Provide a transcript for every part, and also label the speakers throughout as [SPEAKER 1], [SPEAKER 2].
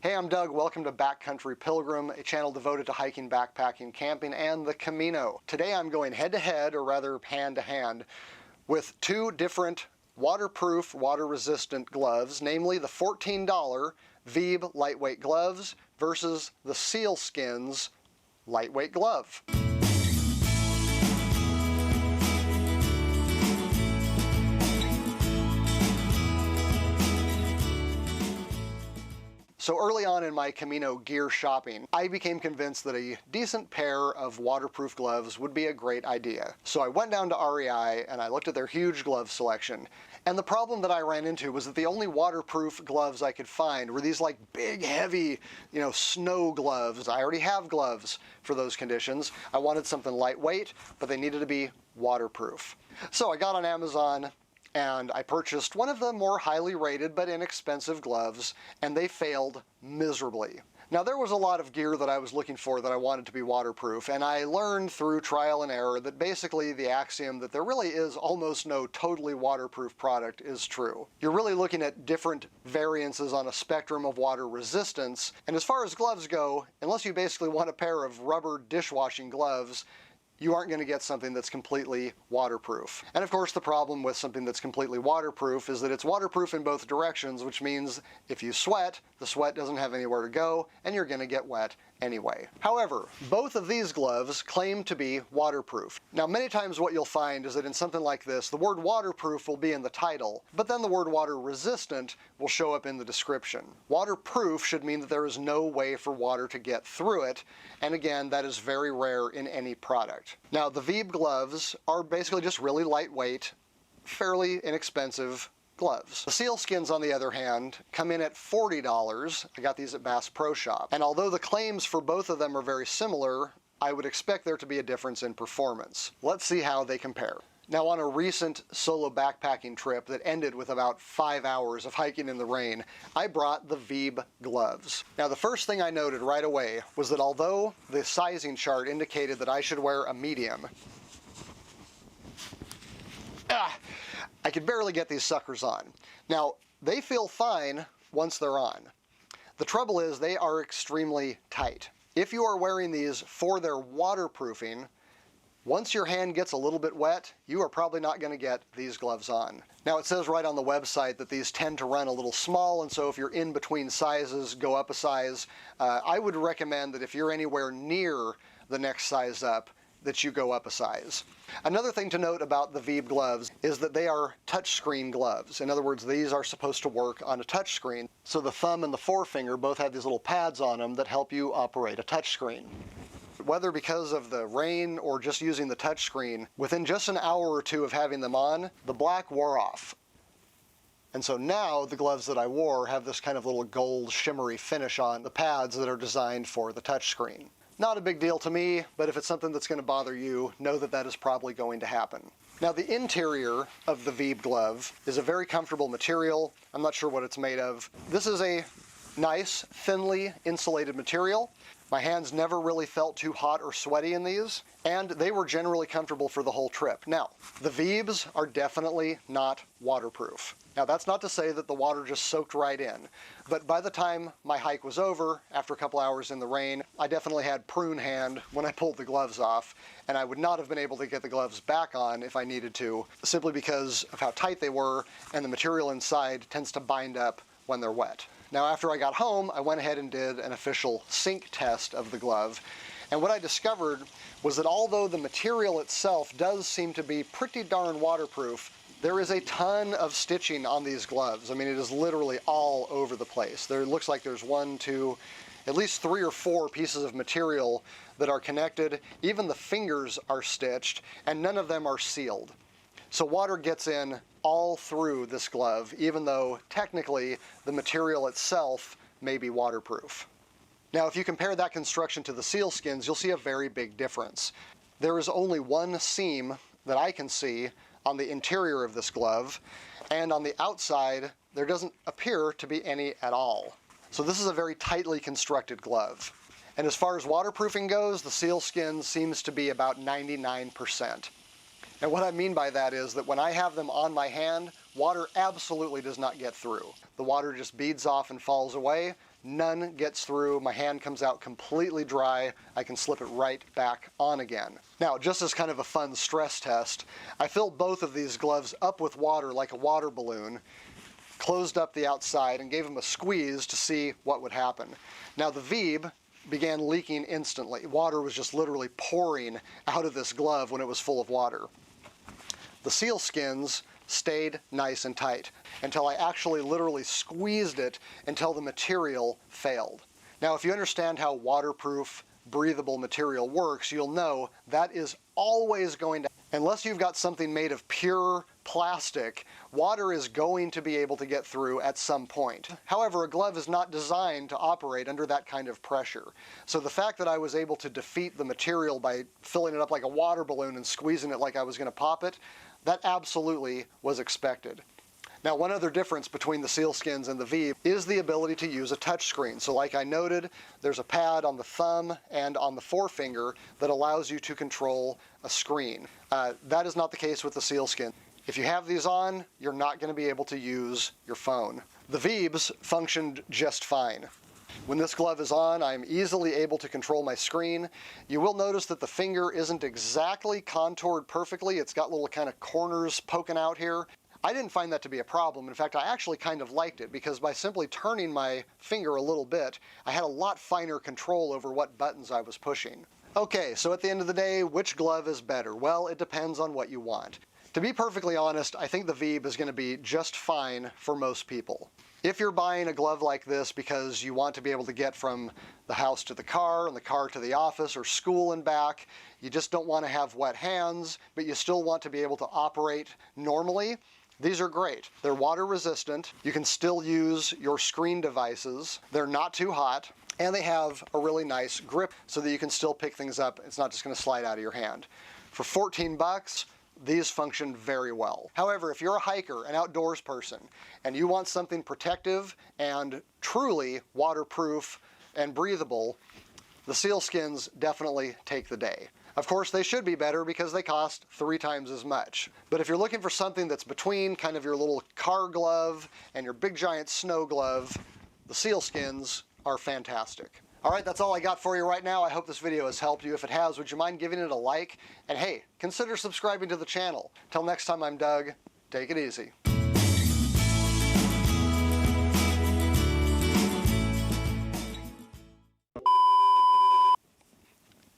[SPEAKER 1] Hey, I'm Doug. Welcome to Backcountry Pilgrim, a channel devoted to hiking, backpacking, camping, and the Camino. Today I'm going head-to-head, or rather hand-to-hand, with two different waterproof, water-resistant gloves, namely the $14 Vebe lightweight gloves versus the Sealskinz lightweight glove. So early on in my Camino gear shopping, I became convinced that a decent pair of waterproof gloves would be a great idea. So I went down to REI and I looked at their huge glove selection. And the problem that I ran into was that the only waterproof gloves I could find were these like big, heavy, snow gloves. I already have gloves for those conditions. I wanted something lightweight, but they needed to be waterproof. So I got on Amazon and I purchased one of the more highly rated but inexpensive gloves, and they failed miserably. Now, there was a lot of gear that I was looking for that I wanted to be waterproof, and I learned through trial and error that basically the axiom that there really is almost no totally waterproof product is true. You're really looking at different variances on a spectrum of water resistance, and as far as gloves go, unless you basically want a pair of rubber dishwashing gloves, you aren't going to get something that's completely waterproof. And of course, the problem with something that's completely waterproof is that it's waterproof in both directions, which means if you sweat, the sweat doesn't have anywhere to go, and you're going to get wet anyway. However, both of these gloves claim to be waterproof. Now, many times what you'll find is that in something like this, the word waterproof will be in the title, but then the word water resistant will show up in the description. Waterproof should mean that there is no way for water to get through it, and again, that is very rare in any product. Now, the Vebe gloves are basically just really lightweight, fairly inexpensive gloves. The Sealskinz, on the other hand, come in at $40. I got these at Bass Pro Shop. And although the claims for both of them are very similar, I would expect there to be a difference in performance. Let's see how they compare. Now, on a recent solo backpacking trip that ended with about 5 hours of hiking in the rain, I brought the Vebe gloves. Now, the first thing I noted right away was that although the sizing chart indicated that I should wear a medium, I could barely get these suckers on. Now, they feel fine once they're on. The trouble is they are extremely tight. If you are wearing these for their waterproofing, once your hand gets a little bit wet, you are probably not going to get these gloves on. Now, it says right on the website that these tend to run a little small, and so if you're in between sizes, go up a size. I would recommend that if you're anywhere near the next size up, that you go up a size. Another thing to note about the Vebe gloves is that they are touchscreen gloves. In other words, these are supposed to work on a touchscreen. So the thumb and the forefinger both have these little pads on them that help you operate a touchscreen. Whether because of the rain or just using the touchscreen, within just an hour or two of having them on, the black wore off. And so now the gloves that I wore have this kind of little gold shimmery finish on the pads that are designed for the touchscreen. Not a big deal to me, but if it's something that's going to bother you, know that that is probably going to happen. Now, the interior of the Vebe glove is a very comfortable material. I'm not sure what it's made of. This is a nice, thinly insulated material. My hands never really felt too hot or sweaty in these, and they were generally comfortable for the whole trip. Now, the Vebes are definitely not waterproof. Now, that's not to say that the water just soaked right in, but by the time my hike was over, after a couple hours in the rain, I definitely had prune hand when I pulled the gloves off, and I would not have been able to get the gloves back on if I needed to, simply because of how tight they were, and the material inside tends to bind up when they're wet. Now, after I got home, I went ahead and did an official sink test of the glove, and what I discovered was that although the material itself does seem to be pretty darn waterproof, there is a ton of stitching on these gloves. I mean, it is literally all over the place. There looks like there's one, two, at least 3 or 4 pieces of material that are connected. Even the fingers are stitched, and none of them are sealed. So water gets in all through this glove, even though technically the material itself may be waterproof. Now, if you compare that construction to the Sealskinz, you'll see a very big difference. There is only one seam that I can see on the interior of this glove, and on the outside, there doesn't appear to be any at all. So this is a very tightly constructed glove. And as far as waterproofing goes, the Sealskinz seems to be about 99%. And what I mean by that is that when I have them on my hand, water absolutely does not get through. The water just beads off and falls away. none gets through. My hand comes out completely dry. I can slip it right back on again. Now, just as kind of a fun stress test, I filled both of these gloves up with water like a water balloon, closed up the outside, and gave them a squeeze to see what would happen. Now, the Vebe began leaking instantly. Water was just literally pouring out of this glove when it was full of water. The Sealskinz stayed nice and tight until I actually literally squeezed it until the material failed. Now, if you understand how waterproof, breathable material works, you'll know that is always going to, unless you've got something made of pure plastic, water is going to be able to get through at some point. However, a glove is not designed to operate under that kind of pressure. So the fact that I was able to defeat the material by filling it up like a water balloon and squeezing it like I was going to pop it, that absolutely was expected. Now, one other difference between the Sealskinz and the Vebe is the ability to use a touch screen. So like I noted, there's a pad on the thumb and on the forefinger that allows you to control a screen. That is not the case with the Sealskinz. If you have these on, you're not going to be able to use your phone. The Vebes functioned just fine. When this glove is on, I'm easily able to control my screen. You will notice that the finger isn't exactly contoured perfectly. It's got little kind of corners poking out here. I didn't find that to be a problem. In fact, I actually kind of liked it because by simply turning my finger a little bit, I had a lot finer control over what buttons I was pushing. Okay, so at the end of the day, which glove is better? Well, it depends on what you want. To be perfectly honest, I think the Vebe is going to be just fine for most people. If you're buying a glove like this because you want to be able to get from the house to the car and the car to the office or school and back, you just don't want to have wet hands, but you still want to be able to operate normally, these are great. They're water resistant. You can still use your screen devices. They're not too hot, and they have a really nice grip so that you can still pick things up. It's not just going to slide out of your hand. For 14 bucks, these function very well. However, if you're a hiker, an outdoors person, and you want something protective and truly waterproof and breathable, the Sealskinz definitely take the day. Of course, they should be better because they cost 3 times as much. But if you're looking for something that's between kind of your little car glove and your big giant snow glove, the Sealskinz are fantastic. All right, that's all I got for you right now. I hope this video has helped you. If it has, would you mind giving it a like? And hey, consider subscribing to the channel. Till next time, I'm Doug. Take it easy.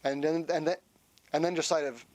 [SPEAKER 1] And then just sort of